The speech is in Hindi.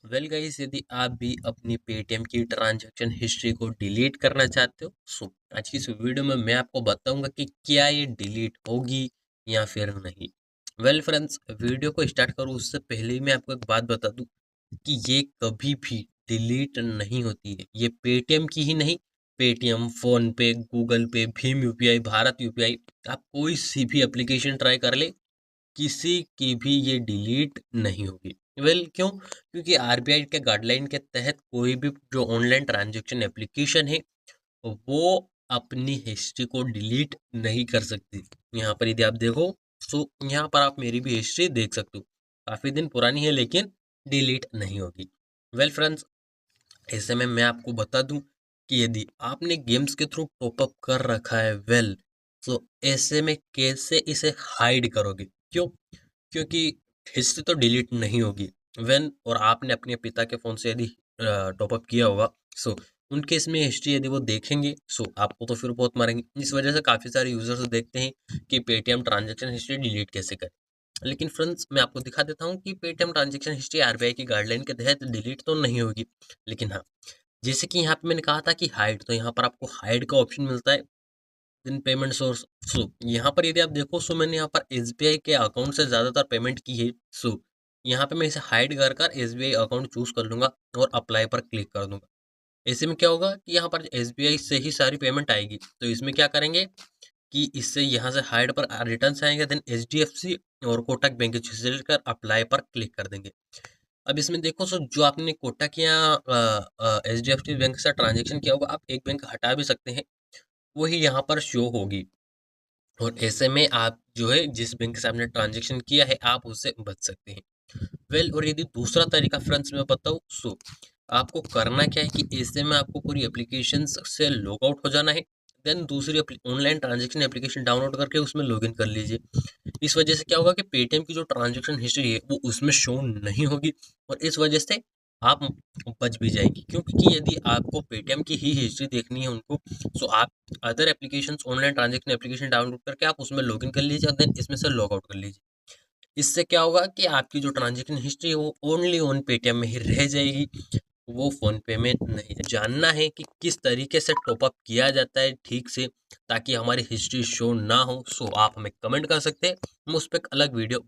वेल गाइस, यदि आप भी अपनी पेटीएम की ट्रांजैक्शन हिस्ट्री को डिलीट करना चाहते हो, सो आज की इस वीडियो में मैं आपको बताऊंगा कि क्या ये डिलीट होगी या फिर नहीं। वेल फ्रेंड्स, वीडियो को स्टार्ट करूँ उससे पहले ही मैं आपको एक बात बता दूं कि ये कभी भी डिलीट नहीं होती है। ये पेटीएम की ही नहीं, पेटीएम, फोन पे, गूगल पे, भीम यूपीआई, भारत यूपीआई, आप कोई सी भी एप्लीकेशन ट्राई कर ले, किसी की भी ये डिलीट नहीं होगी। वेल क्यों? क्योंकि आरबीआई के गाइडलाइन के तहत कोई भी जो ऑनलाइन ट्रांजैक्शन एप्लीकेशन है वो अपनी हिस्ट्री को डिलीट नहीं कर सकती। यहाँ पर यदि आप देखो तो यहाँ पर आप मेरी भी हिस्ट्री देख सकते हो, काफी दिन पुरानी है लेकिन डिलीट नहीं होगी। वेल फ्रेंड्स, ऐसे में मैं आपको बता दूं कि यदि आपने गेम्स के थ्रू टॉपअप कर रखा है, वेल तो ऐसे में कैसे इसे हाइड करोगे? क्यों? क्योंकि हिस्ट्री तो डिलीट नहीं होगी। वेन और आपने अपने पिता के फ़ोन से यदि टॉपअप किया होगा, सो उनके इसमें हिस्ट्री यदि वो देखेंगे, सो आपको तो फिर बहुत मारेंगे। इस वजह से काफ़ी सारे यूजर्स देखते हैं कि पेटीएम ट्रांजैक्शन हिस्ट्री डिलीट कैसे करें। लेकिन फ्रेंड्स, मैं आपको दिखा देता हूँ कि पेटीएम ट्रांजैक्शन हिस्ट्री आरबीआई की गाइडलाइन के तहत डिलीट तो नहीं होगी। लेकिन हाँ, जैसे कि यहाँ पे मैंने कहा था कि हाइड, तो यहाँ पर आपको हाइड का ऑप्शन मिलता है इन पेमेंट सोर्स। सो यहाँ पर यदि आप देखो, सो मैंने यहाँ पर एसबीआई के अकाउंट से ज़्यादातर पेमेंट की है। सो यहाँ पे मैं इसे हाइड कर कर एसबीआई अकाउंट चूज कर लूंगा और अप्लाई पर क्लिक कर दूंगा। ऐसे में क्या होगा कि यहाँ पर एसबीआई से ही सारी पेमेंट आएगी, तो इसमें क्या करेंगे कि इससे यहाँ से हाइड पर रिटर्न आएंगे, देन एचडीएफसी और कोटक बैंक सेलेक्ट कर अप्लाई पर क्लिक कर देंगे। अब इसमें देखो, सो जो आपने कोटक या एचडीएफसी बैंक से ट्रांजेक्शन किया होगा, आप एक बैंक हटा भी सकते हैं, वही यहाँ पर शो होगी। और ऐसे में आप जो है जिस बैंक से आपने ट्रांजेक्शन किया है, आप उससे बच सकते हैं। वेल, और यदि दूसरा तरीका फ्रेंड्स मैं बताऊँ, सो आपको करना क्या है कि ऐसे में आपको पूरी एप्लीकेशन से लॉग आउट हो जाना है। देन दूसरी ऑनलाइन ट्रांजेक्शन एप्लीकेशन डाउनलोड करके उसमें लॉगिन कर लीजिए। इस वजह से क्या होगा कि पेटीएम की जो ट्रांजेक्शन हिस्ट्री है वो उसमें शो नहीं होगी, और इस वजह से आप बच भी जाएंगे। क्योंकि यदि आपको पेटीएम की ही हिस्ट्री देखनी है उनको, सो आप other applications, online transaction application download करके आप उसमें लॉगिन कर लीजिए और देन इसमें से लॉग आउट कर लीजिए। इससे क्या होगा कि आपकी जो ट्रांजैक्शन हिस्ट्री है वो ओनली ऑन पेटीएम में ही रह जाएगी, वो फोन पे में नहीं। जानना है कि किस तरीके से टॉपअप किया जाता है ठीक से, ताकि हमारी हिस्ट्री शो ना हो, सो आप हमें कमेंट कर सकते हैं, हम उस पर एक अलग वीडियो